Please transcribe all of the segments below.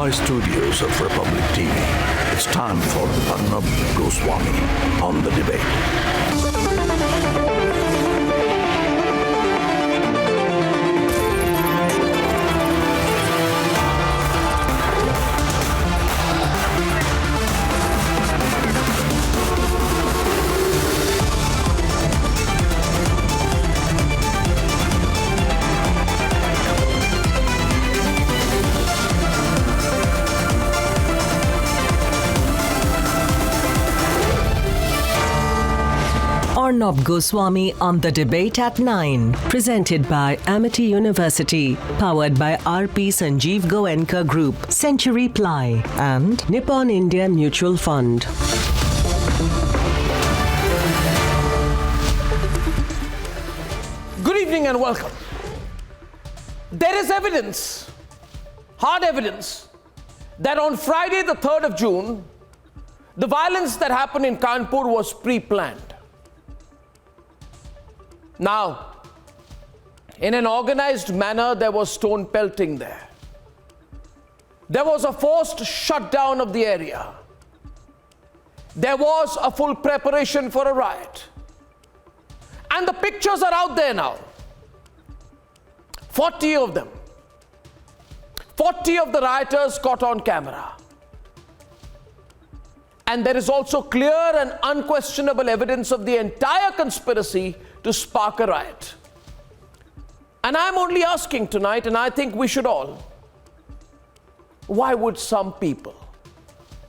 Mumbai studios of Republic TV, it's time for Arnab Goswami on the debate. Arnab Goswami on the debate at 9. Presented by Amity University. Powered by RP Sanjeev Goenka Group, Century Ply, and Nippon India Mutual Fund. Good evening and welcome. There is evidence, hard evidence, that on Friday the 3rd of June, the violence that happened in Kanpur was pre-planned. Now, in an organized manner, there was stone pelting there. There was a forced shutdown of the area. There was a full preparation for a riot. And the pictures are out there now. 40 of them. 40 of the rioters caught on camera. And there is also clear and unquestionable evidence of the entire conspiracy to spark a riot. And I'm only asking tonight, and I think we should all, why would some people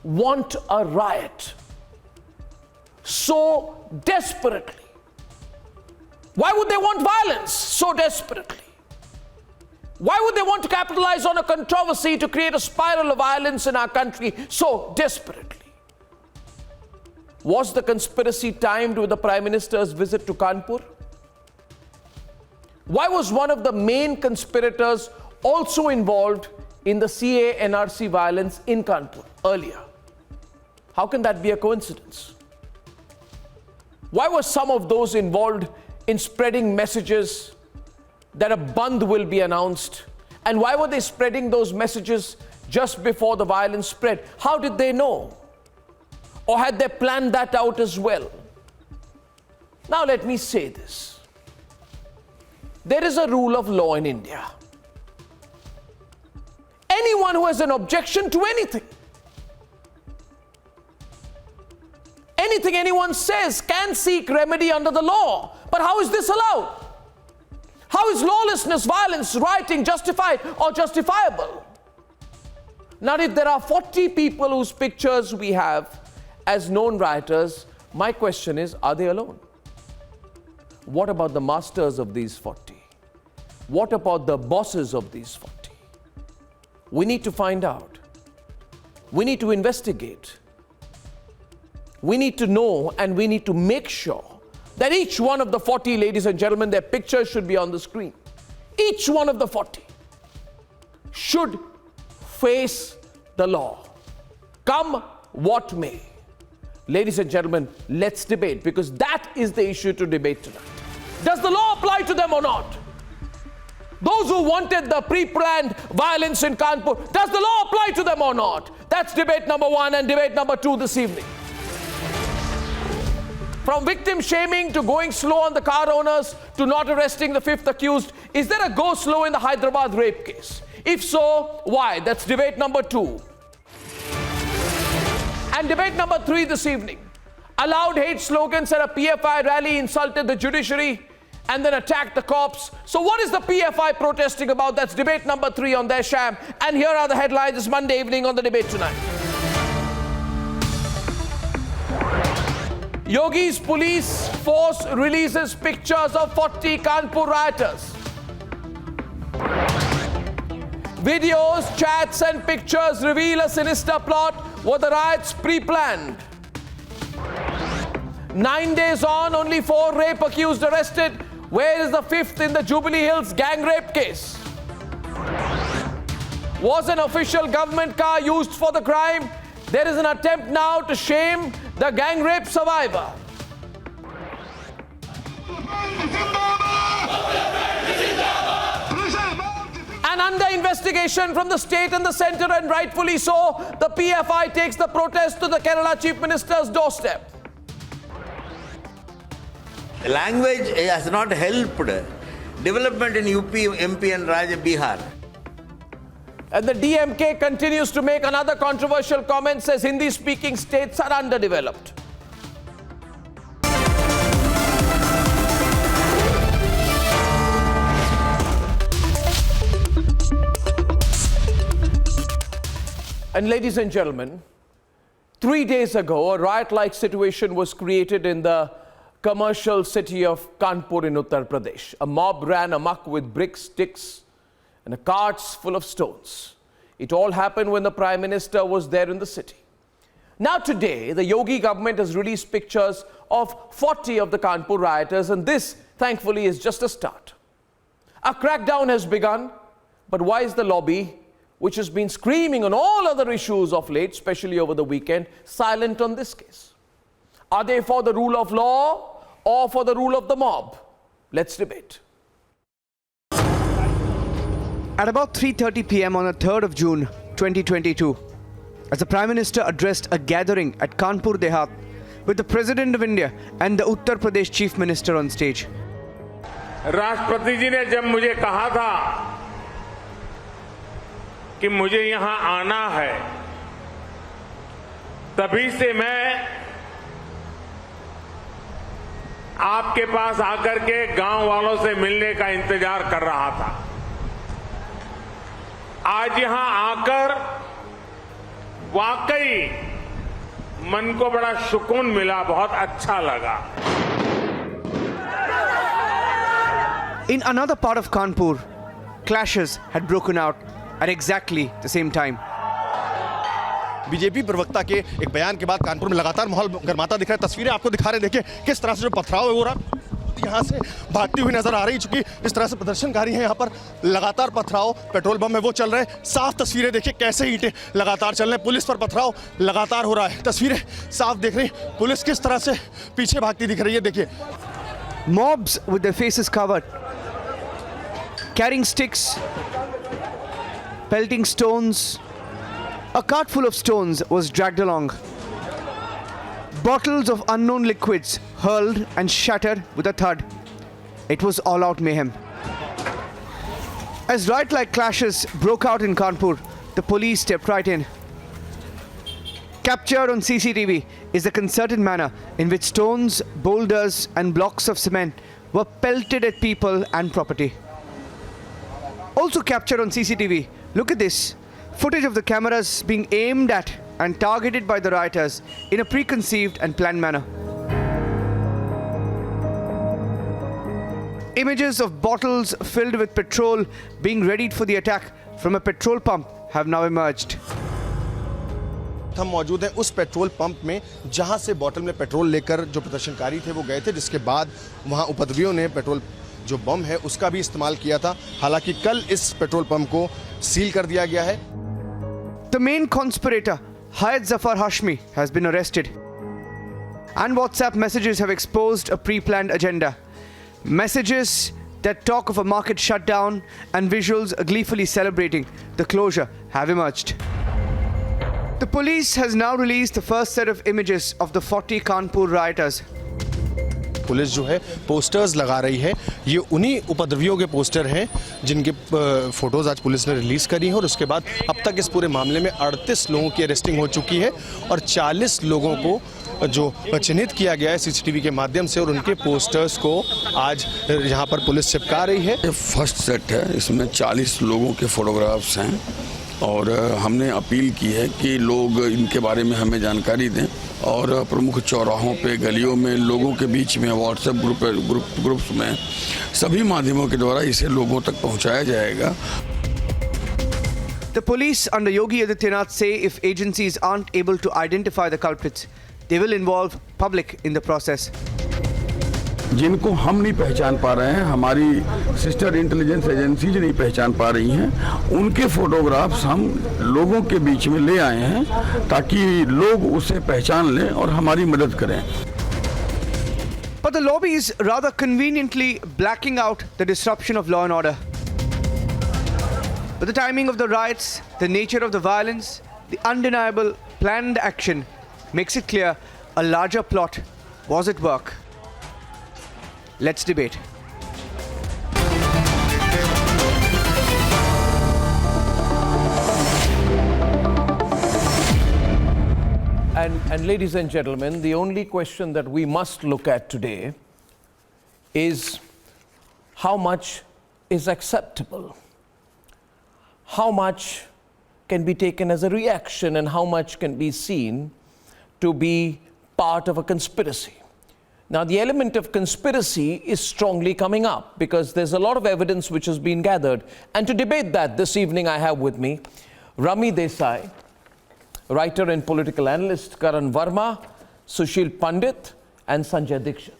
want a riot so desperately? Why would they want violence so desperately? Why would they want to capitalize on a controversy to create a spiral of violence in our country so desperately? Was the conspiracy timed with the Prime Minister's visit to Kanpur? Why was one of the main conspirators also involved in the CA-NRC violence in Kanpur earlier? How can that be a coincidence? Why were some of those involved in spreading messages that a Bandh will be announced? And why were they spreading those messages just before the violence spread? How did they know? Or had they planned that out as well? Now let me say this. There is a rule of law in India. Anyone who has an objection to anything anyone says can seek remedy under the law. But how is this allowed? How is lawlessness, violence, rioting justified or justifiable? Now, if there are 40 people whose pictures we have as known rioters, my question is, are they alone? What about the masters of these 40? What about the bosses of these 40? We need to find out. We need to investigate. We need to know, and we need to make sure that each one of the 40, ladies and gentlemen, their pictures should be on the screen. Each one of the 40 should face the law, come what may. Ladies and gentlemen, let's debate, because that is the issue to debate tonight. Does the law apply to them or not? Those who wanted the pre-planned violence in Kanpur, does the law apply to them or not? That's debate number 1 and debate number 2 this evening. From victim shaming to going slow on the car owners to not arresting the 5th accused, is there a go slow in the Hyderabad rape case? If so, why? That's debate number 2. And debate number 3 this evening. Allowed hate slogans at a PFI rally, insulted the judiciary, and then attacked the cops. So what is the PFI protesting about? That's debate number 3 on their sham. And here are the headlines this Monday evening on the debate tonight. Yogi's police force releases pictures of 40 Kanpur rioters. Videos, chats and pictures reveal a sinister plot. Were the riots pre-planned? 9 days on, only 4 rape accused arrested. Where is the 5th in the Jubilee Hills gang rape case? Was an official government car used for the crime? There is an attempt now to shame the gang rape survivor. And And under investigation from the state and the centre, and rightfully so, the PFI takes the protest to the Kerala Chief Minister's doorstep. Language has not helped development in UP, MP and Bihar. And the DMK continues to make another controversial comment, says Hindi-speaking states are underdeveloped. And ladies and gentlemen, 3 days ago, a riot-like situation was created in the commercial city of Kanpur in Uttar Pradesh. A mob ran amok with bricks, sticks, and carts full of stones. It all happened when the Prime Minister was there in the city. Now today, the Yogi government has released pictures of 40 of the Kanpur rioters, and this, thankfully, is just a start. A crackdown has begun, but why is the lobby, which has been screaming on all other issues of late, especially over the weekend, silent on this case? Are they for the rule of law or for the rule of the mob? Let's debate. At about 3:30 p.m. on the 3rd of June 2022, as the Prime Minister addressed a gathering at Kanpur Dehat with the President of India and the Uttar Pradesh Chief Minister on stage. राष्ट्रपति जी ने जब मुझे कहा था कि मुझे यहां आना है, तभी से मैं आपके पास आकर के गांव वालों से मिलने का इंतजार कर रहा था। आज यहां आकर वाकई मन को बड़ा सुकून मिला, बहुत अच्छा लगा। In another part of Kanpur, clashes had broken out at exactly the same time. BJP प्रवक्ता के एक बयान के बाद कानपुर में लगातार माहौल गर्माता दिख रहा है। तस्वीरें आपको दिखा रहे हैं, देखिए किस तरह से जो पथराव हो रहा यहाँ से भागती हुई नजर आ रही, चूंकि इस तरह से प्रदर्शनकारी हैं यहाँ पर लगातार पथराव, पेट्रोल बम है वो चल रहे हैं। साफ तस्वीरें देखिए कैसे ईंटें लगातार चल रहे हैं, पुलिस पर पथराव लगातार हो रहा है। तस्वीरें साफ देख रही, पुलिस किस तरह से पीछे भागती दिख रही है, देखिए। Mobs with their faces covered, carrying sticks, pelting stones. A cart full of stones was dragged along. Bottles of unknown liquids hurled and shattered with a thud. It was all-out mayhem. As riot-like clashes broke out in Kanpur, the police stepped right in. Captured on CCTV is the concerted manner in which stones, boulders and blocks of cement were pelted at people and property. Also captured on CCTV, look at this. Footage of the cameras being aimed at and targeted by the rioters in a preconceived and planned manner. Images of bottles filled with petrol being readied for the attack from a petrol pump have now emerged. हम मौजूद हैं उस petrol pump में जहां से बोतल में petrol लेकर जो प्रदर्शनकारी थे वो गए थे, जिसके बाद वहां उपद्रवियों ने पेट्रोल जो बम है उसका भी इस्तेमाल किया था। हालांकि कल इस पेट्रोल पंप को सील कर दिया गया है। The main conspirator, Hayat Zafar Hashmi, has been arrested. And WhatsApp messages have exposed a pre-planned agenda. Messages that talk of a market shutdown and visuals gleefully celebrating the closure have emerged. The police has now released the first set of images of the 40 Kanpur rioters. Police जो है posters लगा रही है, ये उन्हीं उपद्रवियों के poster हैं जिनके फोटोज आज पुलिस ने रिलीज करी हैं। और उसके बाद अब तक इस पूरे मामले में 38 लोगों की अरेस्टिंग हो चुकी है और 40 लोगों को जो चिन्हित किया गया है सीसीटीवी के माध्यम से, और उनके पोस्टर्स को आज यहाँ पर पुलिस चिपका रही है। ये फर्स्ट सेट है, इसमें 40 लोगों के फोटोग्राफ्स हैं और हमने अपील की है कि लोग इनके बारे में हमें जानकारी दें और प्रमुख चौराहों पे, गलियों में, लोगों के बीच में, व्हाट्सएप ग्रुप्स में, सभी माध्यमों के द्वारा इसे लोगों तक पहुंचाया जाएगा। The police under Yogi Adityanath say if agencies aren't able to identify the culprits, they will involve public in the process. जिनको हम नहीं पहचान पा रहे हैं, हमारी सिस्टर इंटेलिजेंस एजेंसीज नहीं पहचान पा रही हैं, उनके फोटोग्राफ्स हम लोगों के बीच में ले आए हैं ताकि लोग उसे पहचान लें और हमारी मदद करें। But the lobby is rather conveniently blacking out the disruption of law and order. But the timing of the riots, the nature of the violence, the undeniable planned action makes it clear a larger plot was at work. Let's debate. And ladies and gentlemen, the only question that we must look at today is how much is acceptable? How much can be taken as a reaction and how much can be seen to be part of a conspiracy? Now, the element of conspiracy is strongly coming up because there's a lot of evidence which has been gathered. And to debate that, this evening I have with me Rami Desai, writer and political analyst, Karan Verma, Sushil Pandit, and Sanjay Dixit.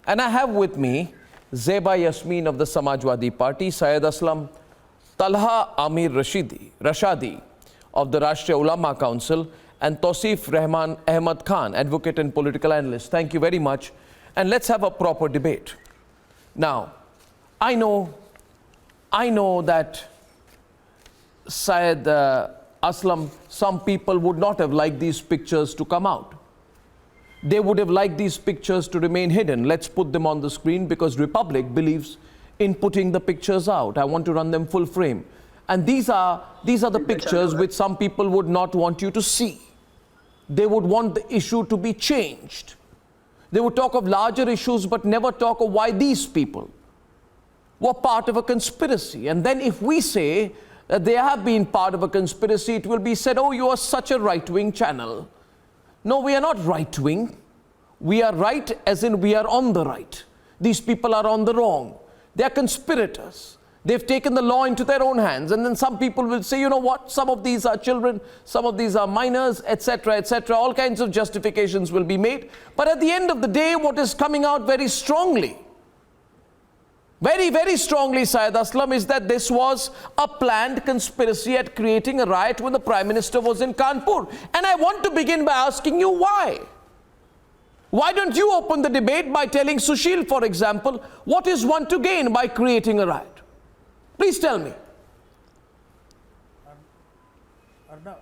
And I have with me Zeba Yasmin of the Samajwadi Party, Syed Aslam, Talha Amir Rashadi of the Rashtriya Ulama Council, and Tausif Rahman Ahmad Khan, advocate and political analyst. Thank you very much. And let's have a proper debate. Now, I know that Syed Aslam, some people would not have liked these pictures to come out. They would have liked these pictures to remain hidden. Let's put them on the screen because Republic believes in putting the pictures out. I want to run them full frame. And these are the pictures which some people would not want you to see. They would want the issue to be changed. They would talk of larger issues but never talk of why these people were part of a conspiracy. And then if we say that they have been part of a conspiracy, it will be said, oh, you are such a right-wing channel. No, we are not right-wing. We are right as in we are on the right. These people are on the wrong. They are conspirators. They've taken the law into their own hands. And then some people will say, you know what, some of these are children, some of these are minors, etc., etc. All kinds of justifications will be made. But at the end of the day, what is coming out very strongly, very, very strongly, Syed Aslam, is that this was a planned conspiracy at creating a riot when the Prime Minister was in Kanpur. And I want to begin by asking you why. Why don't you open the debate by telling Sushil, for example, what is one to gain by creating a riot? Please tell me. Arnab,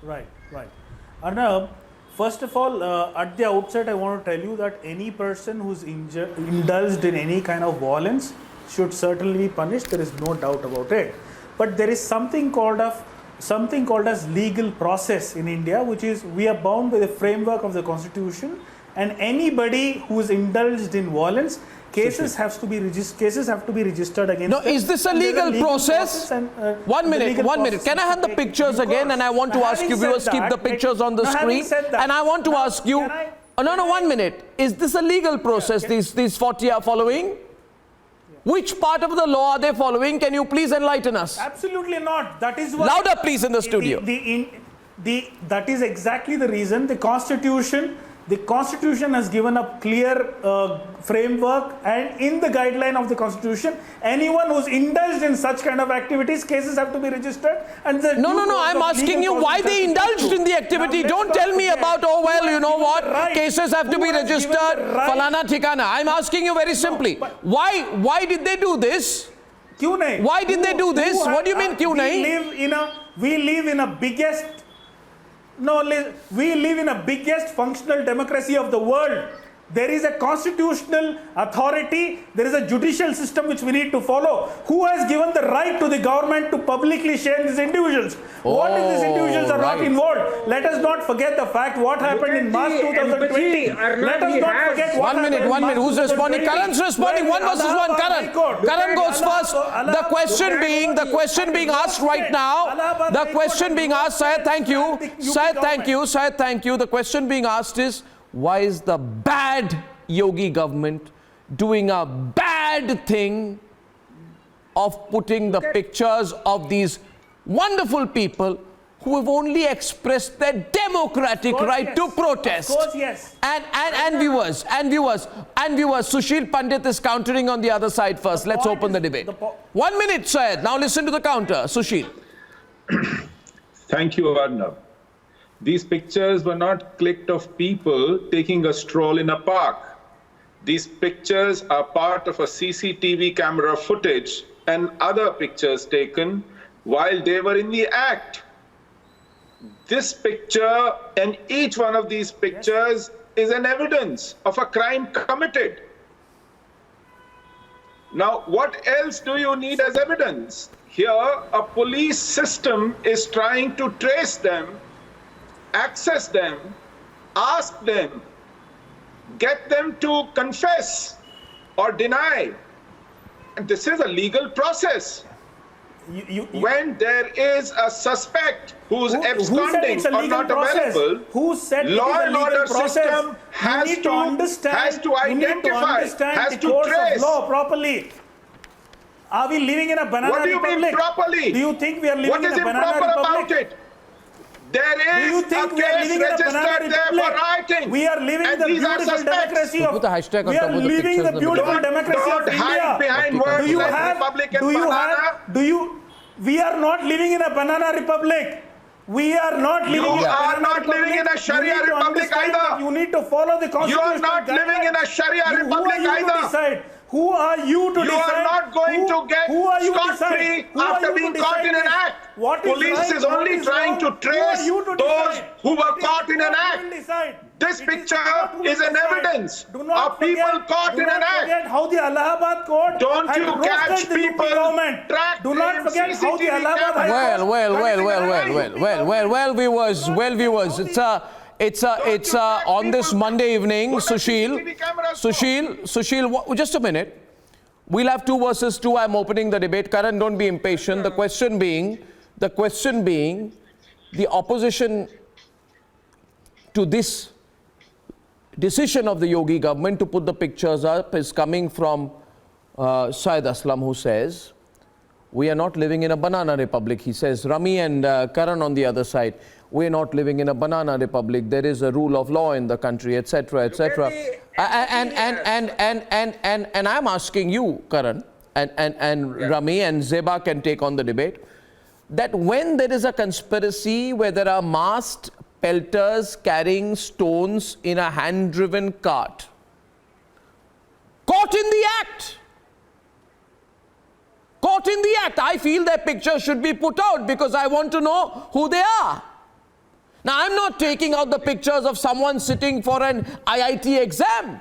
right. Arnab, first of all, at the outset, I want to tell you that any person who's indulged in any kind of violence should certainly be punished. There is no doubt about it. But there is something called as legal process in India, which is we are bound by the framework of the Constitution, and anybody who is indulged in violence, cases have to be registered against. No, is this a legal process? And, 1 minute. Can I have the pictures again? And I want to ask you, viewers, keep the pictures on the screen. And I want to ask you, no, 1 minute. Is this a legal process these 40 are following? Yeah. Which part of the law are they following? Can you please enlighten us? Absolutely not. That is what. Louder, please, in the studio. That is exactly the reason the Constitution has given a clear framework, and in the guideline of the Constitution, anyone who's indulged in such kind of activities, cases have to be registered. And no, I'm asking you why they indulged in the activity. Don't tell me about, oh well, you know what, cases have to be registered, falana thikana. I'm asking you very simply, why did they do this? Why did they do this? What do you mean, kyun nahi? We live in a biggest functional democracy of the world. There is a constitutional authority, there is a judicial system which we need to follow. Who has given the right to the government to publicly shame these individuals? What if these individuals are not involved? Let us not forget the fact what happened in March 2020. Let us not forget what happened in March 2020. 1 minute. Who's responding? Karan's responding. One versus one. Karan goes first. The question being asked right now. The question being asked, Syed, thank you. Syed, thank you. The question being asked is, why is the bad Yogi government doing a bad thing of putting the pictures of these wonderful people who have only expressed their democratic right to protest? Of course, yes. And viewers, Sushil Pandit is countering on the other side first. Let's open the debate. 1 minute, Syed. Now listen to the counter. Sushil. Thank you, Arnab. These pictures were not clicked of people taking a stroll in a park. These pictures are part of a CCTV camera footage and other pictures taken while they were in the act. This picture and each one of these pictures is an evidence of a crime committed. Now, what else do you need as evidence? Here, a police system is trying to trace them, access them, ask them, get them to confess or deny. And this is a legal process. When there is a suspect who's absconding or not available, who said law and order system has to identify, has to trace. Of law properly. Are we living in a banana What do you republic? mean properly? Do you think we are living in a banana What is improper republic? about it? There is a case registered there for rioting. We are living the beautiful democracy of. Put the hashtag on We top are of the living pictures the in the beautiful middle. democracy of Don't hide India. behind words Do you like have? republic and Do you banana. have? Do you? We are not living in a banana republic. We are not living in a banana are not republic. living in a Sharia You need to republic understand either. that you need to follow the You constitution. are not living in a Sharia republic Who are you to either. decide? Who are you to You decide? are not going to get who are you to scot-free decide? Who are after you to being caught decide in an this? act. What is Police right, is what only is trying to wrong? Who are trace you to those decide? who were It is caught in an God who act. will decide. This It is picture God who will is an decide. evidence Do not of people forget- caught in an Do not act. forget how the Allahabad court Don't had you roasted catch the UP people government. tracked Do not in forget how the CCTV Allahabad High cameras. Court Well, viewers, it's on this Monday evening, Sushil, just a minute. We'll have 2 versus 2. I'm opening the debate. Karan, don't be impatient. The question being, the opposition to this decision of the Yogi government to put the pictures up is coming from Syed Aslam, who says, we are not living in a banana republic. He says, Rami and Karan on the other side, we're not living in a banana republic. There is a rule of law in the country, etc., etc. And I'm asking you, Karan, and Rami and Zeba can take on the debate, that when there is a conspiracy where there are masked pelters carrying stones in a hand-driven cart, caught in the act, I feel their picture should be put out because I want to know who they are. Now, I'm not taking out the pictures of someone sitting for an IIT exam.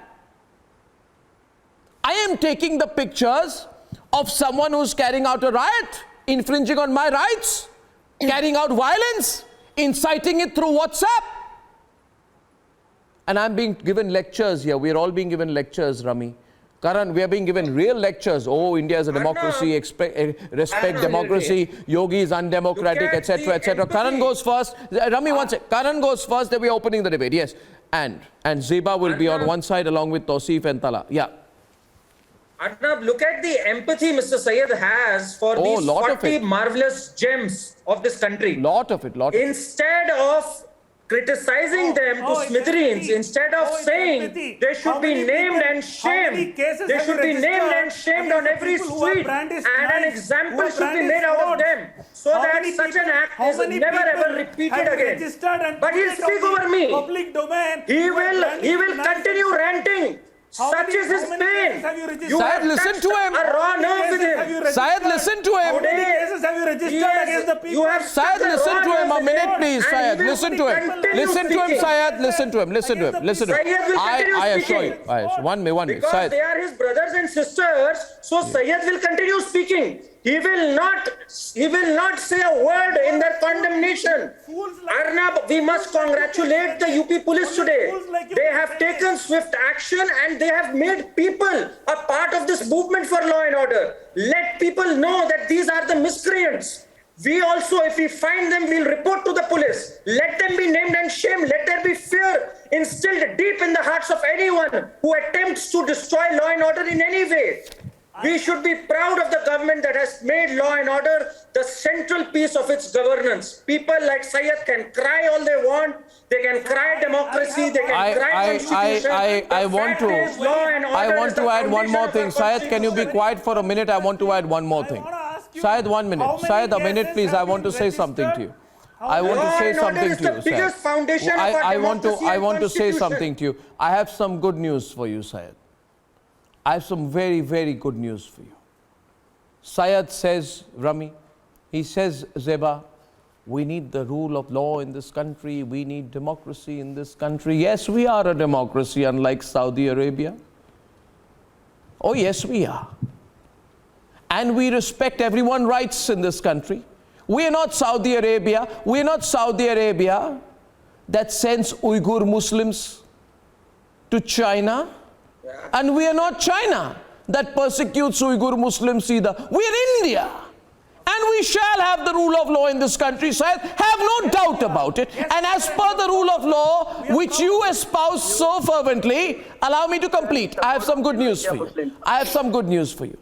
I am taking the pictures of someone who's carrying out a riot, infringing on my rights, carrying out violence, inciting it through WhatsApp. And I'm being given lectures here. We're all being given lectures, Rami. Karan, we are being given real lectures. Oh, India is a democracy, respect democracy, Yogi is undemocratic, etc., etc. Karan goes first. Rami, one second. Karan goes first, then we are opening the debate. Yes. And Zeba will be on one side along with Tausif and Tala. Yeah. Arnab, look at the empathy Mr. Syed has for these 40 marvelous gems of this country. Lot of it. Instead of criticizing them to smithereens, instead of saying they should be named and shamed, they should be named and shamed on every street, and an example should be made out of them, so that such an act is never ever repeated again. But he'll speak over me. He will continue ranting. Such is his pain. Syed, listen to him. A raw nerve with him. Syed, listen to him. How many cases have you registered against the people? Syed, listen to him a minute, please. Syed, listen to him. Listen to him, Syed. Listen to him. Listen to him. Listen to him. I assure you. 1 minute. Because Syed. they are his brothers and sisters, so Syed will continue speaking. He will not say a word in their condemnation. Arnab, we must congratulate the UP police today. They have taken swift action and they have made people a part of this movement for law and order. Let people know that these are the miscreants. We also, if we find them, we'll report to the police. Let them be named and shamed. Let there be fear instilled deep in the hearts of anyone who attempts to destroy law and order in any way. We should be proud of the government that has made law and order the central piece of its governance. People like Syed can cry all they want. They can cry democracy. They can cry constitution. I want to add one more thing. Syed, can you be quiet for a minute? I want to add one more thing. Syed, 1 minute. Syed, a minute, please. I want to say something to you. I want to say something to you, Syed. I want to say something to you. I have some good news for you, Syed. I have some very, very good news for you. Syed says, Rami, he says, Zeba, we need the rule of law in this country. We need democracy in this country. Yes, we are a democracy, unlike Saudi Arabia. Oh, yes, we are. And we respect everyone's rights in this country. We are not Saudi Arabia. We are not Saudi Arabia that sends Uyghur Muslims to China. And we are not China that persecutes Uyghur Muslims either. We are India. And we shall have the rule of law in this country, so I have no doubt about it. And as per the rule of law, which you espouse so fervently, allow me to complete. I have some good news for you. I have some good news for you.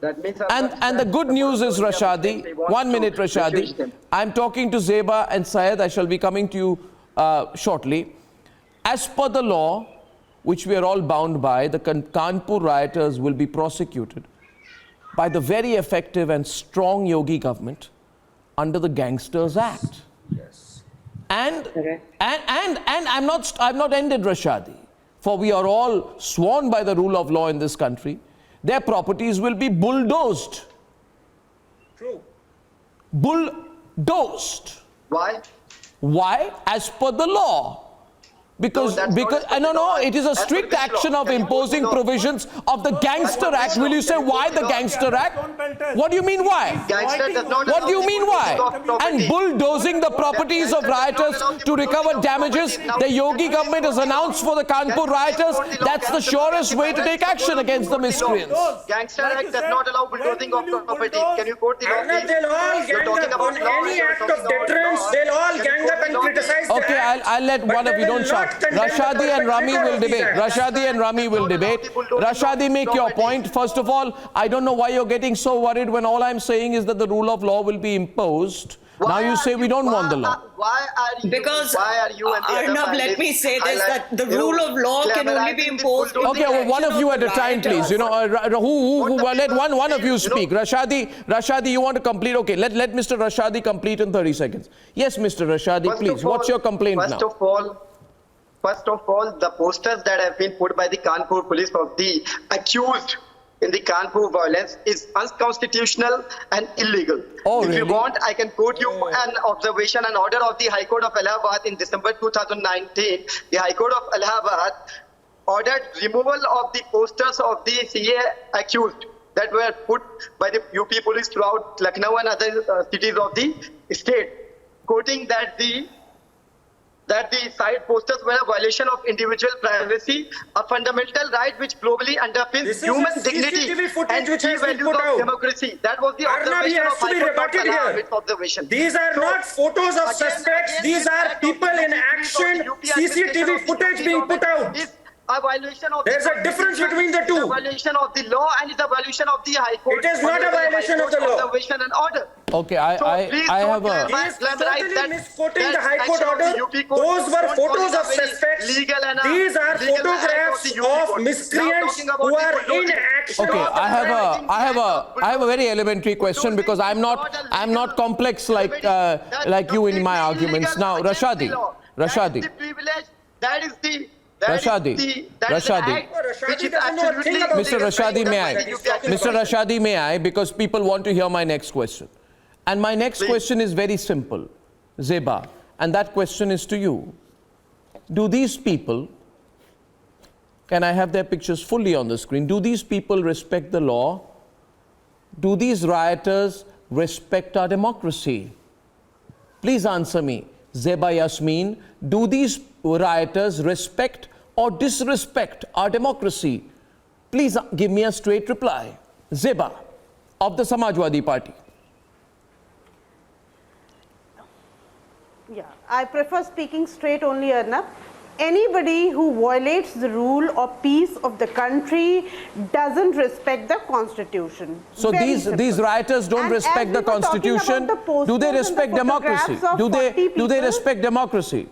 And the good news is, Rashadi, 1 minute, Rashadi. I'm talking to Zeba and Syed. I shall be coming to you shortly. As per the law, which we are all bound by, the Kanpur rioters will be prosecuted by the very effective and strong Yogi government under the Gangsters Act. Yes. And I'm not ended, Rashadi, for we are all sworn by the rule of law in this country. Their properties will be bulldozed. True. Bulldozed. Why? Why? As per the law. Because it is a strict action of imposing provisions of the Gangster Act. Will you say why the Gangster Act? What do you mean why? What do you mean why? And bulldozing the properties of rioters to recover damages, the Yogi government has announced for the Kanpur rioters, that's the surest way to take action against the miscreants. Gangster Act does not allow bulldozing of property. Can you quote the law, please? They'll all gang up on any act of deterrence. They'll all gang up and criticize. Okay, I'll let one of you, don't shout. Rashadi and Rami will debate. Rashadi and Rami will debate. Rashadi, make your point. First of all, I don't know why you're getting so worried when all I'm saying is that the rule of law will be imposed. Now you say we don't want the law. Why are you? Because Arnab, let me say this, that the rule of law can only be imposed. Okay, well, one of you at a time, please. You know, let one of you speak. Rashadi, you want to complete? Okay, let Mr. Rashadi complete in 30 seconds. Yes, Mr. Rashadi, please. What's your complaint now? First of all, the posters that have been put by the Kanpur police of the accused in the Kanpur violence is unconstitutional and illegal. Oh, if really? you want, I can quote you an observation, an order of the High Court of Allahabad in December 2019. The High Court of Allahabad ordered removal of the posters of the CA accused that were put by the UP police throughout Lucknow and other cities of the state, quoting that the side posters were a violation of individual privacy, a fundamental right which globally underpins human dignity and key values of democracy. That was the observation of High Court of Allahabad's observation. These are not photos of suspects. These are people in action. CCTV footage being put out. A violation of There's a difference between the two. It's a violation of the law and it's a violation of the High Court. It is not a violation of the law. Observation and order. Okay, I have a... He is totally misquoting the High Court order. Those were photos of suspects. These are photographs of miscreants who are in action. Okay, I have a very elementary question because I'm not complex like you in my arguments. Now, Rashadi. That is the Rashadi, Mr. Rashadi, may I? Because people want to hear my next question. And my next question is very simple, Zeba, and that question is to you. Do these people, can I have their pictures fully on the screen? Do these people respect the law? Do these rioters respect our democracy? Please answer me. Zeba Yasmin, do these rioters respect or disrespect our democracy? Please give me a straight reply. Zeba, of the Samajwadi Party. Yeah, I prefer speaking straight only, Arnab. Anybody who violates the rule or peace of the country doesn't respect the constitution. So these rioters don't respect the constitution. Do they respect democracy? Do they respect democracy?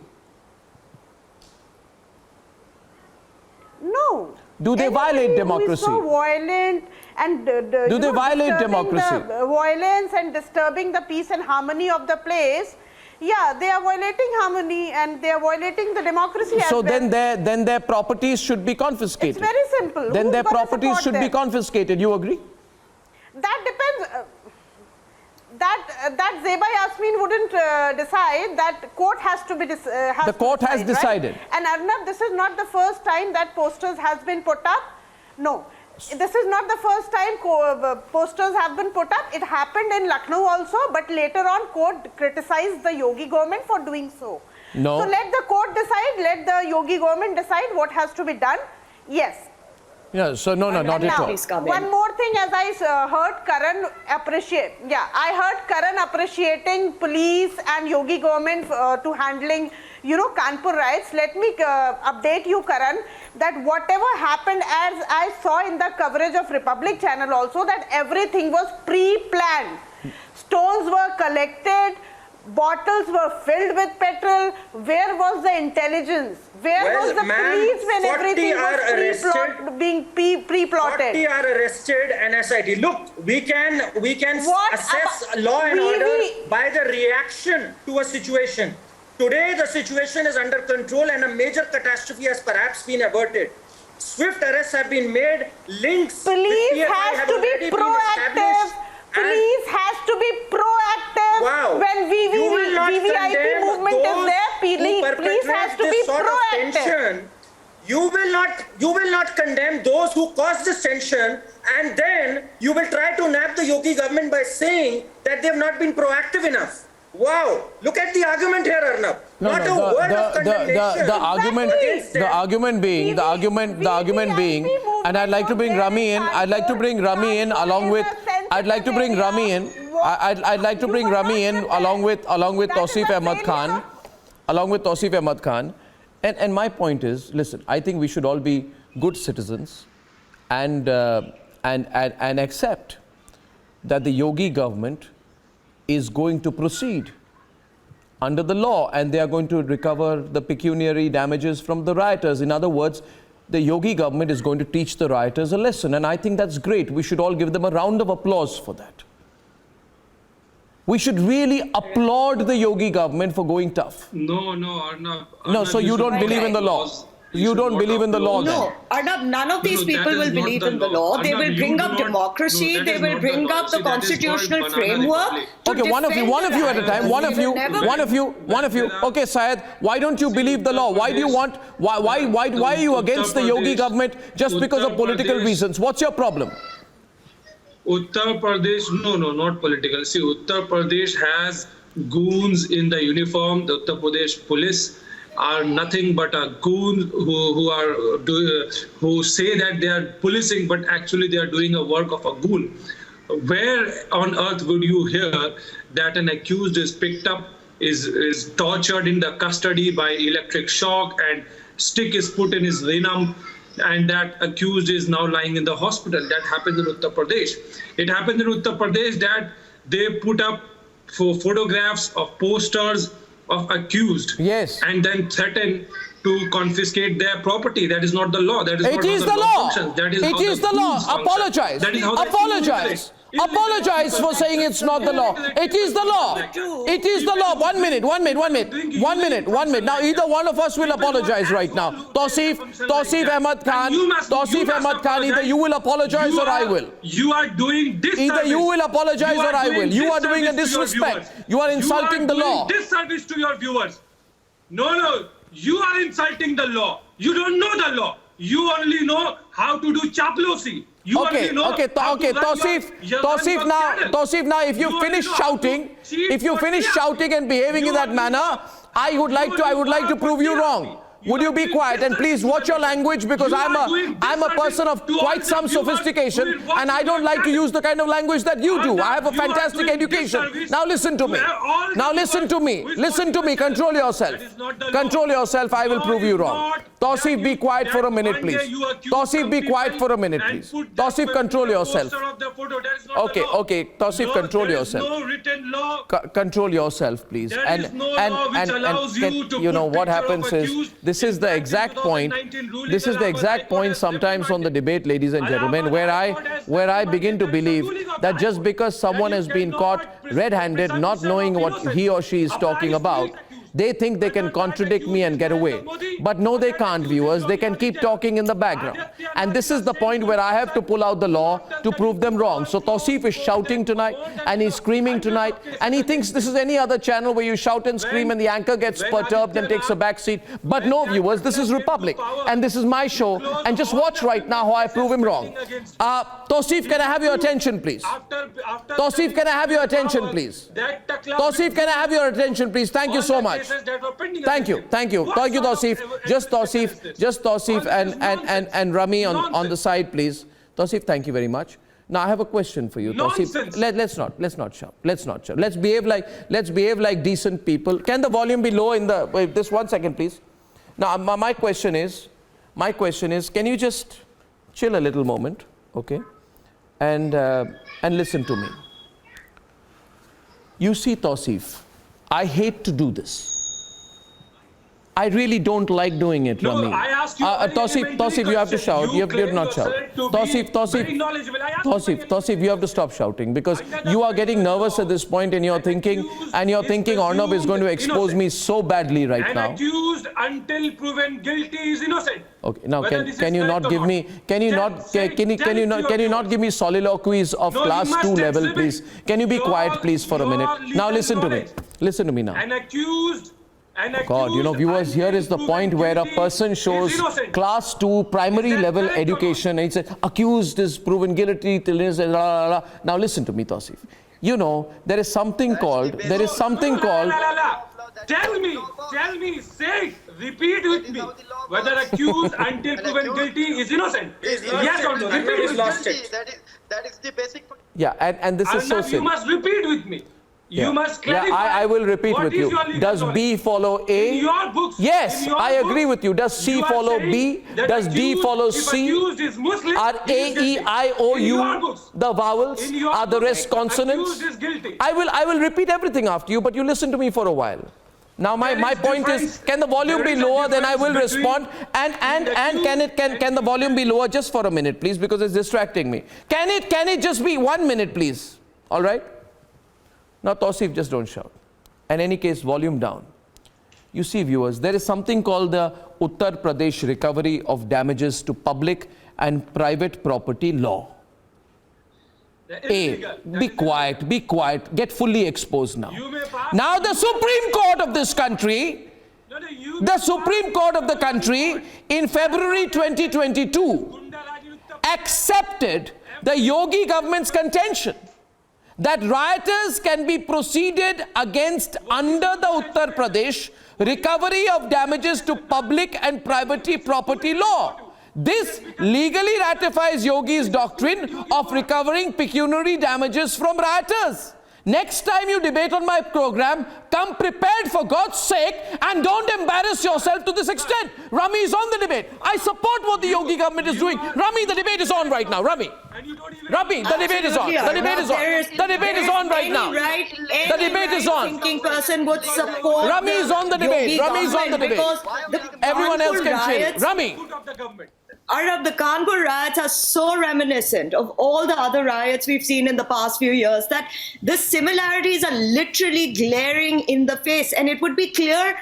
No. Do they violate democracy? So violent and do they violate democracy? Violence and disturbing the peace and harmony of the place. Yeah, they are violating harmony and they are violating the democracy as well. So then their properties should be confiscated. It's very simple. Then their properties should be confiscated. You agree? That depends. that Zeba Yasmin wouldn't decide. That court has to be the court has decided. Right? And Arnab, this is not the first time that posters has been put up. No, this is not the first time posters have been put up. It happened in Lucknow also, but later on court criticized the Yogi government for doing so. No. So let the court decide. Let the Yogi government decide what has to be done. Yes. Yeah, so no, not at all. One more thing, as I heard Karan appreciate. Yeah, I heard Karan appreciating police and Yogi government to handling, Kanpur riots. Let me update you, Karan, that whatever happened, as I saw in the coverage of Republic channel also, that everything was pre-planned. Stones were collected, bottles were filled with petrol. Where was the intelligence? Where was the police when everything was pre-plotted? 40 are arrested and SIT. Look, we can assess law and order by the reaction to a situation. Today, the situation is under control and a major catastrophe has perhaps been averted. Swift arrests have been made. Links. Police has to be proactive. Police has to be proactive. Wow. When VVIP movement is there, police has to be proactive. You will not condemn those who caused this tension, and then you will try to nab the Yogi government by saying that they have not been proactive enough. Wow, look at the argument here, Arnab. Not a word of condemnation. The argument being, and I'd like to bring Rami in. I'd like to bring Rami in along with Tausif Ahmad Khan. And my point is, listen, I think we should all be good citizens and accept that the Yogi government is going to proceed under the law and they are going to recover the pecuniary damages from the rioters. In other words, the Yogi government is going to teach the rioters a lesson, and I think that's great. We should all give them a round of applause for that. We should really applaud the Yogi government for going tough. No, Arnab. No, so you don't believe in the law. You don't believe in the law then? No, Arnab, none of these people will believe in the law. They will bring up democracy. They will bring up the constitutional framework. Okay, one of you at a time. One of you. Okay, Syed, why don't you believe the law? Why are you against the Yogi government just because of political reasons? What's your problem? Uttar Pradesh, no, not political. See, Uttar Pradesh has goons in the uniform. The Uttar Pradesh police are nothing but a goon who say that they are policing, but actually they are doing a work of a goon. Where on earth would you hear that an accused is picked up, is tortured in the custody by electric shock, and stick is put in his renum, and that accused is now lying in the hospital? That happens in Uttar Pradesh. It happens in Uttar Pradesh that they put up photographs of posters of accused, yes, and then threaten to confiscate their property. That is not the law. That is not the law. That is it is the law. Apologize. Apologize. Apologize for saying it's not the law. It is the law. It is the law. One minute. Now either one of us will apologize right now. Tausif Ahmad Khan, either you will apologize or I will. You are doing this. Either you will apologize or I will. You are doing a disrespect. You are insulting the law. Disservice to your viewers. No. You are insulting the law. You don't know the law. You only know how to do chaplosy. Okay, Tausif, now if you finish shouting and behaving in that manner, I would like to prove you wrong. Would you be quiet and please watch your language, because I'm a person of quite some sophistication and I don't like to use the kind of language that you do. I have a fantastic education. Now listen to me. Listen to me. Control yourself. I will prove you wrong. Tausif, be quiet for a minute, please. Tausif, be quiet for a minute, please. Tausif, control yourself. Okay. Tausif, control yourself. Control yourself, please. And you know what happens is, this is the exact point sometimes on the debate, ladies and gentlemen, where I begin to believe that just because someone has been caught red-handed, not knowing what he or she is talking about, They think they can contradict me and get away. But no, they can't, viewers. They can keep talking in the background. And this is the point where I have to pull out the law to prove them wrong. So Tausif is shouting tonight and he's screaming tonight. And he thinks this is any other channel where you shout and scream and the anchor gets perturbed and takes a back seat. But no, viewers, this is Republic. And this is my show. And just watch right now how I prove him wrong. Tausif, can I have your attention, please? Tausif, can I have your attention, please? Tausif, can I have your attention, please? Thank you so much. Thank you, Tausif. Just Tausif and Rami on the side, please. Tausif, thank you very much. Now I have a question for you, Tausif. Let's not shout. Let's behave like decent people. Can the volume be low in the? Wait, this 1 second, please. Now my question is, can you just chill a little moment, okay? And listen to me. You see, Tausif, I hate to do this. I really don't like doing it, Rami. I ask you Tausif, you have to shout. You have not shout. Tausif, you have to stop shouting because you are getting nervous at this point and you're thinking Arnab is going to expose me so badly right now. An accused until proven guilty is innocent. Okay, now can you not give me give me soliloquies of class 2 level, please? Can you be quiet, please, for a minute? Now listen to me. Listen to me now. God, you know, viewers, here is the point where a person shows class 2 primary level education and he says, accused is proven guilty till this, Now listen to me, Tausif. You know, there is something called, Tell me, say, repeat with me, whether accused until proven guilty is innocent. Yes or no? Repeat with me. That is the basic. Yeah, and this is so simple. You must repeat with me. You must clarify. I will repeat with you. Does B follow A? In your books. Yes, I agree with you. Does C follow B? Does D follow C? Are A, E, I, O, U the vowels? Are the rest consonants? I will repeat everything after you, but you listen to me for a while. Now my point is, can the volume be lower? Then I will respond. And can the volume be lower just for a minute, please, because it's distracting me. Can it just be 1 minute, please? All right. Now, Tausif, just don't shout. In any case, volume down. You see, viewers, there is something called the Uttar Pradesh Recovery of Damages to Public and Private Property Law. A, be quiet, get fully exposed now. Now, the Supreme Court of this country, in February 2022, accepted the Yogi government's contention that rioters can be proceeded against under the Uttar Pradesh Recovery of Damages to Public and Private Property Law. This legally ratifies Yogi's doctrine of recovering pecuniary damages from rioters. Next time you debate on my program, come prepared for God's sake and don't embarrass yourself to this extent. Rami is on the debate. I support what the Yogi government is doing. Rami, the debate is on right now. Rami, the debate is on. The debate is on. The debate is on right now. The debate is on. Thinking person would support. Rami is on the debate. Rami is on the debate. Everyone else can chill. Rami. Arnab, the Kanpur riots are so reminiscent of all the other riots we've seen in the past few years that the similarities are literally glaring in the face. And it would be clear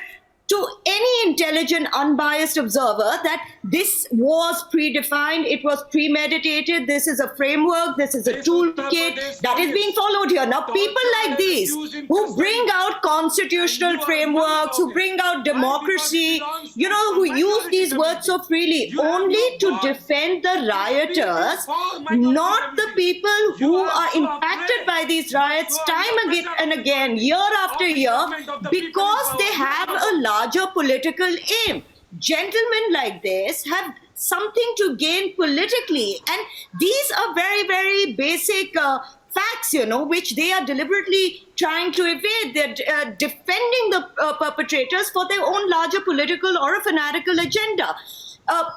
to any intelligent, unbiased observer that this was predefined, it was premeditated, this is a framework, this is a toolkit that is being followed here. Now, people like these who bring out constitutional frameworks, who bring out democracy, you know, who use these words so freely only to defend the rioters, not the people who are impacted by these riots time and again, year after year, because they have a larger political aim. Gentlemen like this have something to gain politically, and these are very, very basic facts, you know, which they are deliberately trying to evade. They're defending the perpetrators for their own larger political or a fanatical agenda.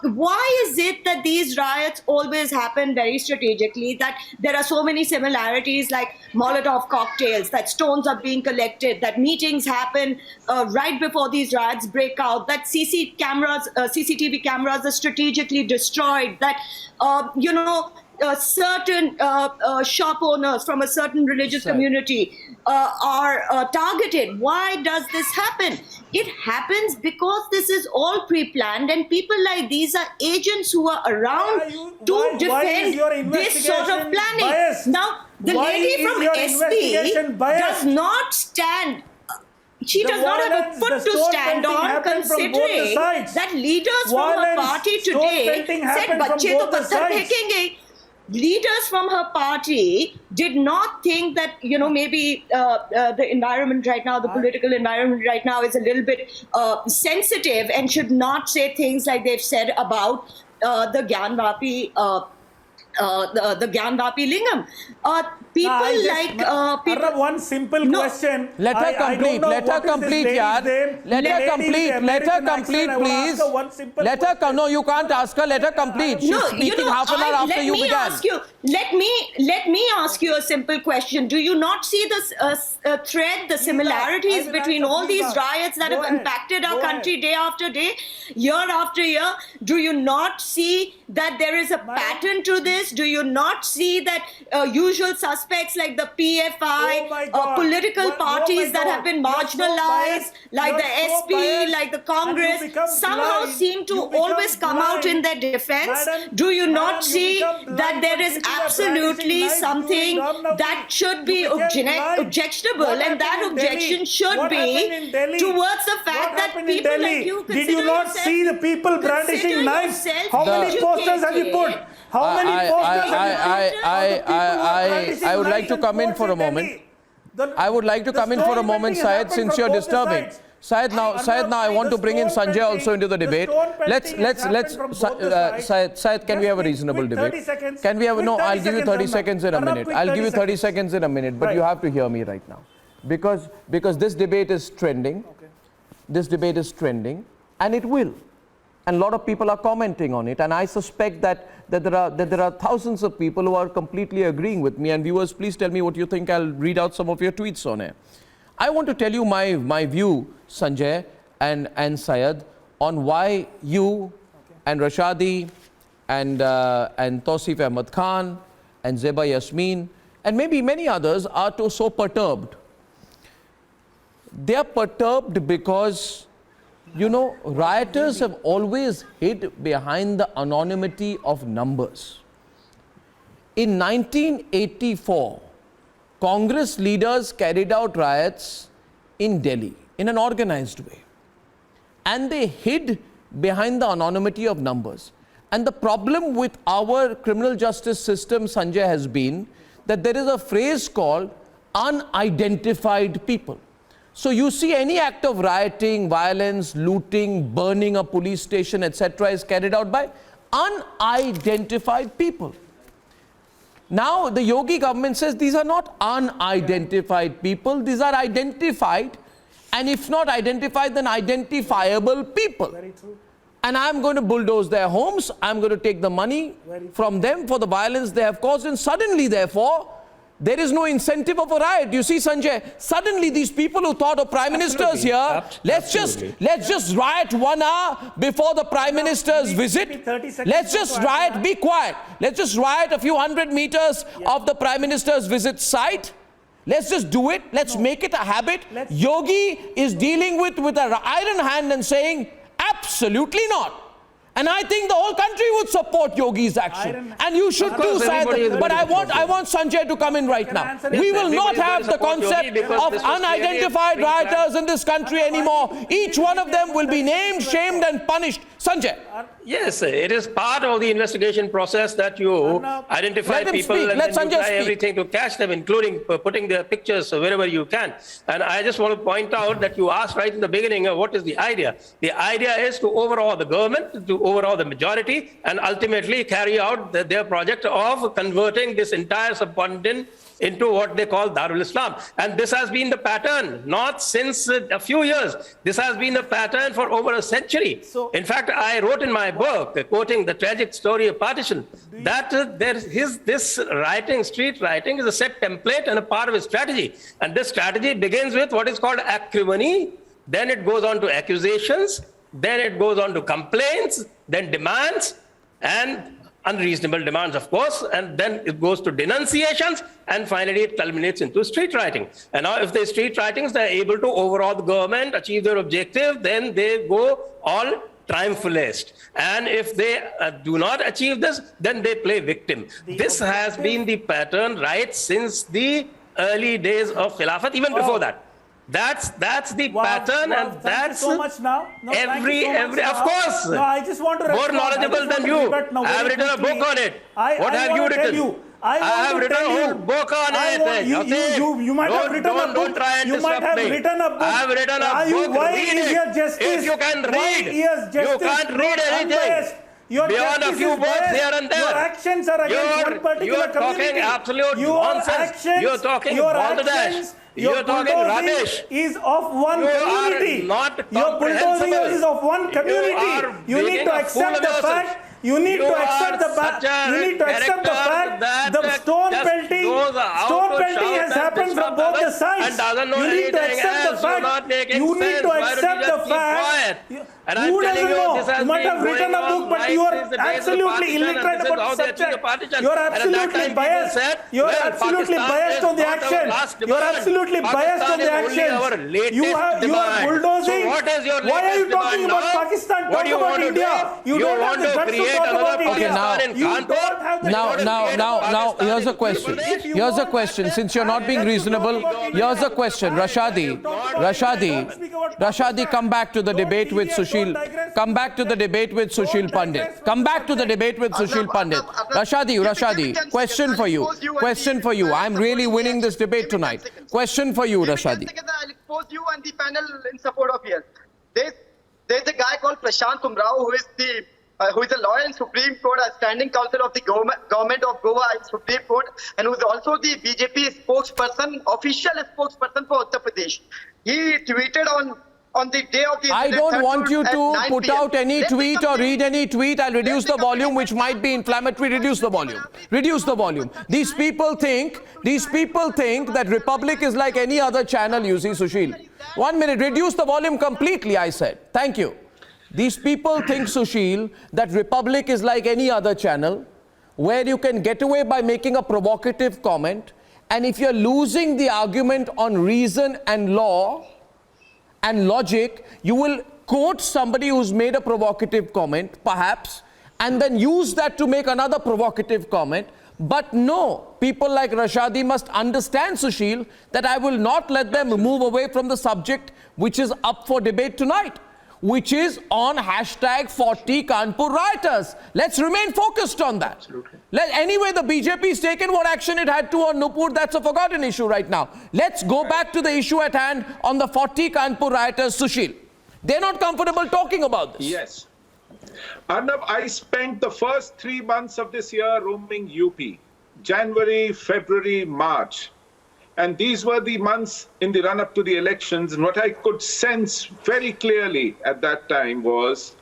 Why is it that these riots always happen very strategically, that there are so many similarities like Molotov cocktails, that stones are being collected, that meetings happen right before these riots break out, that CCTV cameras are strategically destroyed, that, you know, certain shop owners from a certain religious community are targeted. Why does this happen? It happens because this is all pre-planned, and people like these are agents who are around to defend this sort of planning. Biased? Now, the Why lady is from your SP investigation biased? does not stand. She does not have a foot to stand on, considering that leaders from her party today said बच्चे तो पत्थर फेंकेंगे. Leaders from her party did not think that, maybe the environment right now, the political environment right now is a little bit sensitive and should not say things like they've said about the Gyanvapi the Gyanvapi Lingam. One simple question. Let her complete. Let her complete, yaar. Let her complete. Let her complete, please. Let her come. No, you can't ask her. Let her complete. She's speaking half an hour after you began. Let me ask you a simple question. Do you not see this thread, the similarities between all these riots that have impacted our country day after day, year after year? Do you not see that there is a pattern to this? Do you not see that usual suspects like the PFI, political parties that have been marginalized, like the SP, like the Congress, somehow seem to always come out in their defense? Do you not see that there is absolutely something that should be objectionable, and that objection should be towards the fact that people like you consider Did you not see the people brandishing knives? How many posters have you put? How many posters have you put? I would like to come in for a moment. I would like to come in for a moment, Syed, since you're disturbing. Syed, now I want to bring in Sanjay also into the debate. Syed, can we have a reasonable debate? Can we have, no, I'll give you 30 seconds in a minute. I'll give you 30 seconds in a minute, but you have to hear me right now. Because this debate is trending. This debate is trending, and it will. And a lot of people are commenting on it, and I suspect that there are thousands of people who are completely agreeing with me. And viewers, please tell me what you think. I'll read out some of your tweets on it. I want to tell you my view, Sanjay and Syed, on why you and Rashadi and Tausif Ahmad Khan and Zeba Yasmin and maybe many others are so perturbed. They are perturbed because, rioters have always hid behind the anonymity of numbers. In 1984, Congress leaders carried out riots in Delhi in an organized way. And they hid behind the anonymity of numbers. And the problem with our criminal justice system, Sanjay, has been that there is a phrase called unidentified people. So you see any act of rioting, violence, looting, burning a police station, etc. is carried out by unidentified people. Now the Yogi government says these are not unidentified people, these are identified, and if not identified, then identifiable people. Very true. And I'm going to bulldoze their homes, I'm going to take the money from them for the violence they have caused, and suddenly, therefore, there is no incentive of a riot. You see, Sanjay, suddenly these people who thought of prime ministers here, let's just riot 1 hour before the prime minister's visit. Let's just riot, be quiet. Let's just riot a few 100 meters of the prime minister's visit site. Let's just do it. Let's make it a habit. Yogi is dealing with an iron hand and saying, absolutely not. And I think the whole country would support Yogi's action. And you should too, Syed. But I want Sanjay to come in right now. We will not have the concept of unidentified rioters in this country anymore. Each one of them will be named, shamed and punished. Sanjay. Yes, it is part of the investigation process that you identify people and then you try everything to catch them, including putting their pictures wherever you can. And I just want to point out that you asked right in the beginning, what is the idea? The idea is to overhaul the government, to overhaul the majority, and ultimately carry out their project of converting this entire subcontinent into what they call Darul Islam. And this has been the pattern, not since a few years. This has been the pattern for over a century. In fact, I wrote in my book, quoting the tragic story of partition, that this rioting, street rioting, is a set template and a part of a strategy. And this strategy begins with what is called acrimony, then it goes on to accusations, then it goes on to complaints, then demands, and unreasonable demands, of course, and then it goes to denunciations, and finally it culminates into street rioting. And now if the street rioting, they're able to overhaul the government, achieve their objective, then they go all triumphalist. And if they do not achieve this, then they play victim. This has been the pattern right since the early days of Khilafat, even before that. That's the pattern, and that's so much now. No, every now. Of course. No, I just want to more knowledgeable than you. I have written a book on it. What have you written? I have written a whole book on it. You might have written a book. Don't try and disrupt me. I have written a book. Read it. If you can read, you can't read anything. Beyond a few words here and there. Your actions are against one particular community. You're talking absolute nonsense. You're talking balderdash. You're talking rubbish. Is of one community. Your bulldozing is of one community. You need to accept the fact. You need to accept the fact. The stone pelting has happened from both the sides. You need to accept the fact. You need to accept the fact. Who doesn't know? You might have written a book, but you are absolutely illiterate about the subject. You are absolutely biased. You are absolutely biased on the action. You are absolutely biased on the action. You are bulldozing. Why are you talking about Pakistan? Talk about India. You don't have the guts to talk about India. You don't have the Now, here's a question. Here's a question. Since you're not being reasonable, here's a question. Rashadi, come back to the debate with Sushil. Come back to the debate with Sushil Pandit. Come back to the debate with Sushil Pandit. Rashadi, question for you. I'm really winning this debate tonight. Question for you, Rashadi. I'll expose you and the panel in support of yours. There's a guy called Prashant Kumrao who is a lawyer in Supreme Court, a standing counsel of the government of Goa in Supreme Court, and who is also the BJP spokesperson, official spokesperson for Uttar Pradesh. He tweeted on the day of the I don't want you to put out any tweet or read any tweet. I'll reduce the volume, which might be inflammatory. Reduce the volume. These people think that Republic is like any other channel, you see, Sushil. 1 minute, reduce the volume completely, I said. Thank you. These people think, Sushil, that Republic is like any other channel where you can get away by making a provocative comment, and if you're losing the argument on reason and law and logic, you will quote somebody who's made a provocative comment, perhaps, and then use that to make another provocative comment. But no, people like Rashadi must understand, Sushil, that I will not let them move away from the subject which is up for debate tonight, which is on hashtag 40 Kanpur rioters. Let's remain focused on that. Absolutely. Anyway, the BJP's taken what action it had to on Nupur. That's a forgotten issue right now. Let's go back to the issue at hand on the 40 Kanpur rioters, Sushil. They're not comfortable talking about this. Yes. Arnab, I spent the first 3 months of this year roaming UP, January, February, March. And these were the months in the run-up to the elections. And what I could sense very clearly at that time was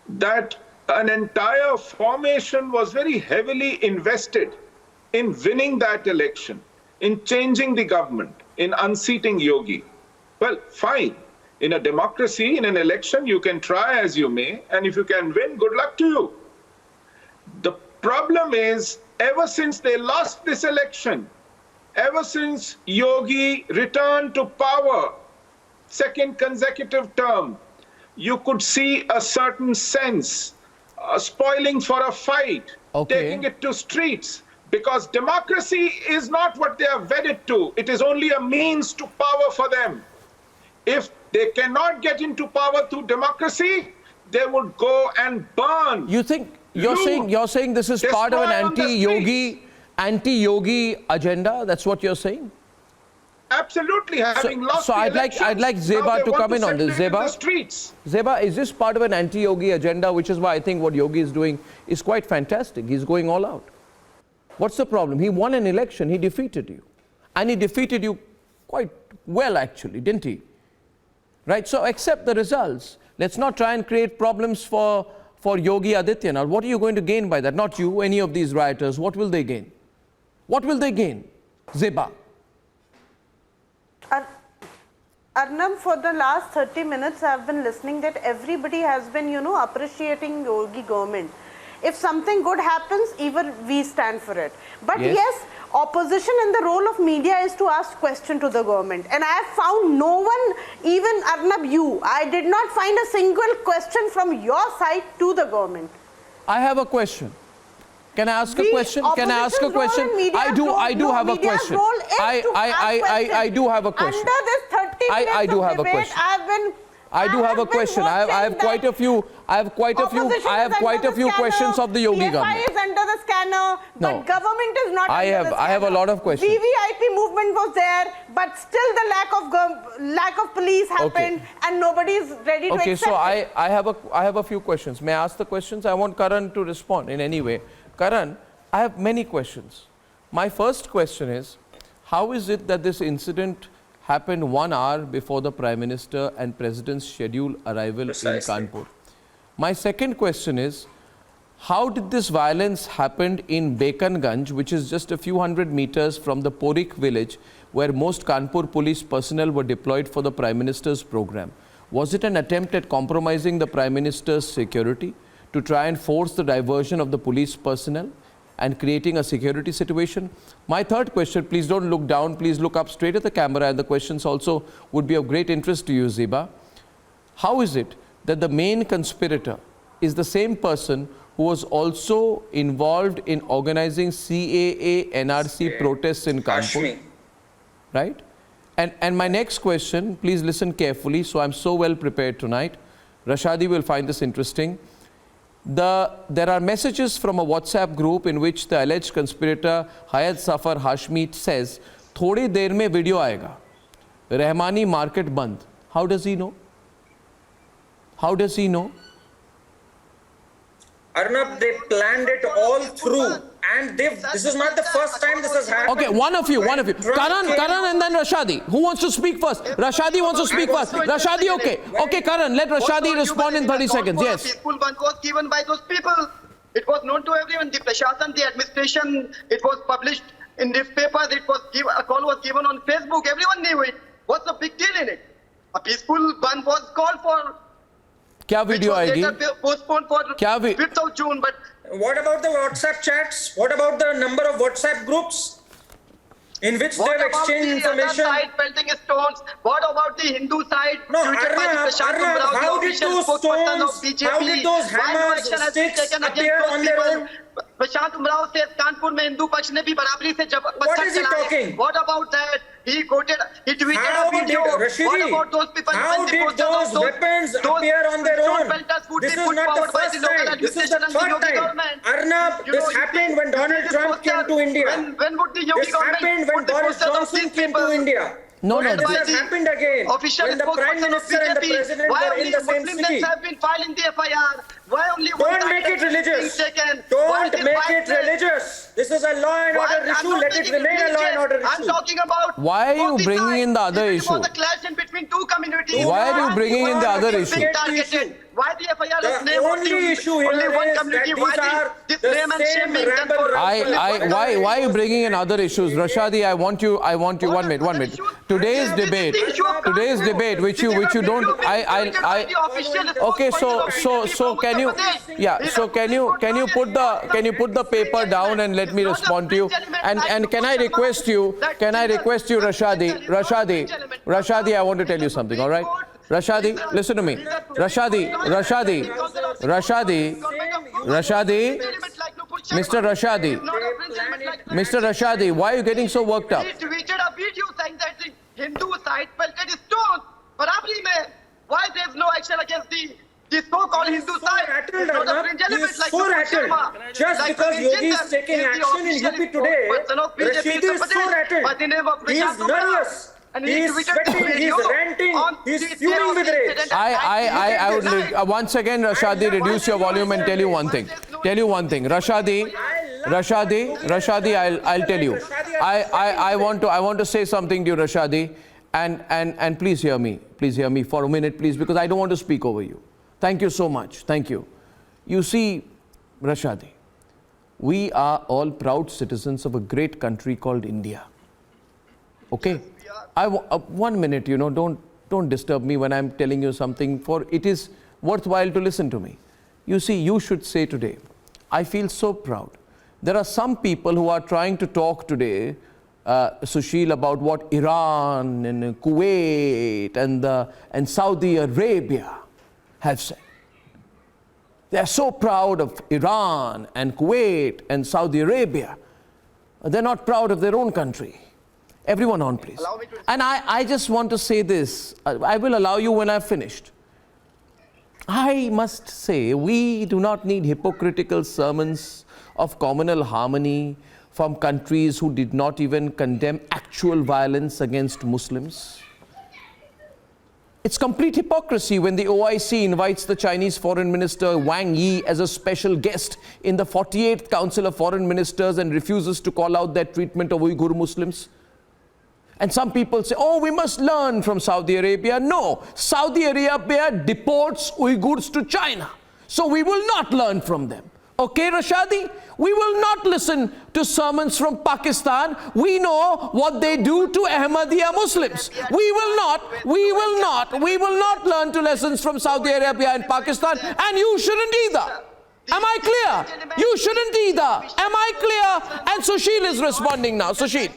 that an entire formation was very heavily invested in winning that election, in changing the government, in unseating Yogi. Well, fine. In a democracy, in an election, you can try as you may, and if you can win, good luck to you. The problem is, ever since they lost this election, ever since Yogi returned to power, second consecutive term, you could see a certain sense, spoiling for a fight, taking it to streets, because democracy is not what they are wedded to. It is only a means to power for them. If they cannot get into power through democracy, they would go and burn. You're saying this is part of an anti-Yogi agenda? That's what you're saying? Absolutely. Having lost so the I'd like Zeba to come in on this. Zeba, is this part of an anti-Yogi agenda, which is why I think what Yogi is doing is quite fantastic. He's going all out. What's the problem? He won an election. He defeated you. And he defeated you quite well, actually, didn't he? Right? So accept the results. Let's not try and create problems for Yogi Adityanath. What are you going to gain by that? Not you, any of these rioters. What will they gain? What will they gain? Zeba. Arnab, for the last 30 minutes, I have been listening that everybody has been, appreciating Yogi government. If something good happens, even we stand for it. But Yes. yes, opposition and the role of media is to ask question to the government. And I have found no one, even Arnab, I did not find a single question from your side to the government. I have a question. Can I ask a question? Can I ask a Opposition's role question? and media's I do role- have a media's question. role is to ask I do have a question. Under this 30 minutes I do of have a debate, question. I have a question. I have quite a few. I have quite a few questions of the Yogi PFI government. is under the scanner, but No. government is not I under have- the I have a scanner. lot of questions. VVIP movement was there, but still the lack of police happened, and nobody is ready to Okay, accept so it. I have a few questions. May I ask the questions? I want Karan to respond in any way. Karan, I have many questions. My first question is, how is it that this incident happened 1 hour before the Prime Minister and President's scheduled arrival in Kanpur? My second question is, how did this violence happen in Bekanganj, which is just a few hundred meters from the Porik village, where most Kanpur police personnel were deployed for the Prime Minister's program? Was it an attempt at compromising the Prime Minister's security to try and force the diversion of the police personnel and creating a security situation? My third question, please don't look down, please look up straight at the camera, and the questions also would be of great interest to you, Ziba. How is it that the main conspirator is the same person who was also involved in organizing CAA NRC protests in Kanpur? Right? And my next question, please listen carefully, so I'm so well prepared tonight. Rashadi will find this interesting. There are messages from a WhatsApp group in which the alleged conspirator Hayat Zafar Hashmi says, "Thodi der mein video aayega. Rahmani market band." How does he know? How does he know? Arnab, they planned it all through, and this is not the first time this has happened. Okay, one of you. Karan and then Rashadi. Who wants to speak first? Rashadi wants to speak first. Rashadi, okay. Okay, Karan, let Rashadi respond in 30 seconds. Yes. Peaceful one was given by those people. It was known to everyone. The Prashashan, the administration, it was published in newspapers. A call was given on Facebook. Everyone knew it. What's the big deal in it? A peaceful one was called for. क्या video आएगी? Postponed for 5th of June. But what about the WhatsApp chats? What about the number of WhatsApp groups in which they have exchanged information? What about the other side pelting stones? What about the Hindu side? No, Arnab, how did those stones, how did those hammers, sticks appear on their own? Prashant Umrao says Kanpur में हिंदू पक्ष ने भी बराबरी से जब What is he talking? What about that? He tweeted how a video. What about those people? How did those weapons appear on their own? This is not the first time. This is the third time. Arnab, this happened when Donald Trump came to India. When would the Yogi This happened when Boris Johnson came to India. No, this has happened again. When the Prime Minister and the President were in the same city. Have been filing the FIR. Why only Don't make it religious. Don't make it religious. This is a law and order issue. Let it remain a law and order issue. I'm talking about. Why are you bringing in the other issue? The clash in between two communities. Why are you bringing in the other issue? Why the FIR is The only issue here is that these are the same rabble. Why are you bringing in other issues? Rashadi, I want you 1 minute. Today's debate, which you don't, okay, so can you put the paper down and let me respond to you? And can I request you, Rashadi, I want to tell you something, all right? Rashadi, listen to me. Rashadi, Mr. Rashadi, why are you getting so worked up? He tweeted a video saying that the Hindu side pelted stones. Barabri mein. Why there's no action against the so-called Hindu side? He is so rattled. Just because Yogi is taking action in UP today, Rashidi is so rattled. He is nervous. He is sweating, he is ranting, he is fuming with rage. I would once again, Rashadi, reduce your volume and tell you one thing. Rashadi, I'll tell you. I want to say something to you, Rashadi, and please hear me for a minute, please, because I don't want to speak over you. Thank you so much. Thank you. You see, Rashadi, we are all proud citizens of a great country called India. Okay? 1 minute, don't disturb me when I'm telling you something, for it is worthwhile to listen to me. You see, you should say today, I feel so proud. There are some people who are trying to talk today, Sushil, about what Iran and Kuwait and Saudi Arabia have said. They are so proud of Iran and Kuwait and Saudi Arabia. They're not proud of their own country. Everyone on, please. And I just want to say this. I will allow you when I've finished. I must say, we do not need hypocritical sermons of communal harmony from countries who did not even condemn actual violence against Muslims. It's complete hypocrisy when the OIC invites the Chinese Foreign Minister Wang Yi as a special guest in the 48th Council of Foreign Ministers and refuses to call out their treatment of Uyghur Muslims. And some people say, oh, we must learn from Saudi Arabia. No, Saudi Arabia deports Uyghurs to China. So we will not learn from them. Okay, Rashadi? We will not listen to sermons from Pakistan. We know what they do to Ahmadiyya Muslims. We will not learn to lessons from Saudi Arabia and Pakistan, and you shouldn't either. Am I clear? You shouldn't either. Am I clear? And Sushil is responding now. Sushil.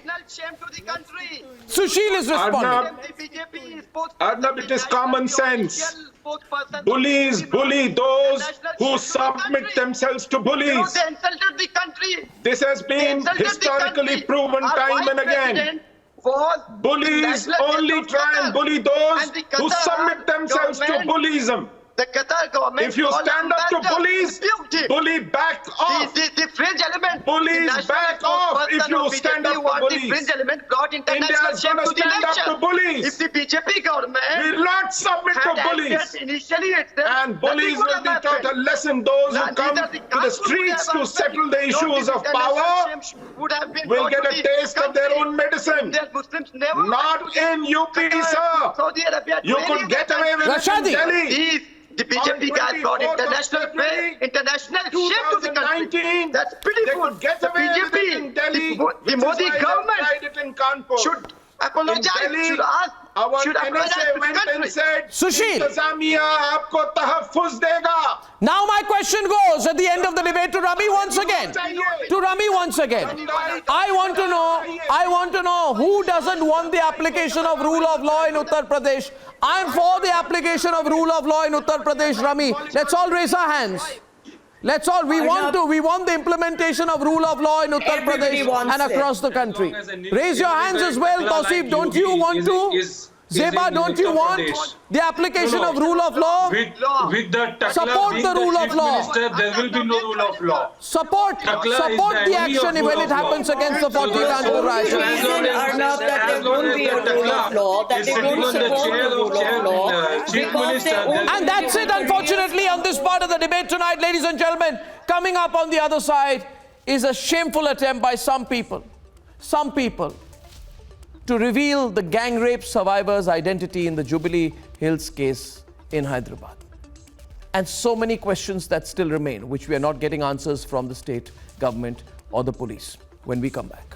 Sushil is responding. Arnab, it is common sense. Bullies bully those who submit themselves to bullies. They insulted the country. This has been historically proven time and again. Bullies only try and bully those who submit themselves to bullyism. The Qatar government, if you stand up to bullies, bully back off. The fringe element. Bullies back off if you stand up to bullies. The fringe element brought international India is going to stand up to bullies. If the BJP government will not submit to bullies, initially and bullies will be taught a lesson. Those who come to the streets to settle the issues of power will get a taste of their own medicine. Not in UP, sir. You could get away with it in Delhi. The BJP guys brought international shame to the country. That's pitiful. The BJP, the Modi government should apologize, should ask, should apologize to the country. Sushil. Now my question goes at the end of the debate to Rami once again. I want to know who doesn't want the application of rule of law in Uttar Pradesh. I'm for the application of rule of law in Uttar Pradesh, Rami. Let's all raise our hands. Let's all, we want the implementation of rule of law in Uttar Pradesh and across the country. Raise your hands as well, Tausif. Don't you want to? Zeba, don't you want the application of rule of law? With the support the rule of law. Minister, there will be no rule of law. Support the action when it happens against the 40 Kanpur riots. Arnab, that there won't be a rule of law, that they won't support the rule of law. And that's it, unfortunately, on this part of the debate tonight, ladies and gentlemen. Coming up on the other side is a shameful attempt by some people, to reveal the gang rape survivor's identity in the Jubilee Hills case in Hyderabad. And so many questions that still remain, which we are not getting answers from the state government or the police when we come back.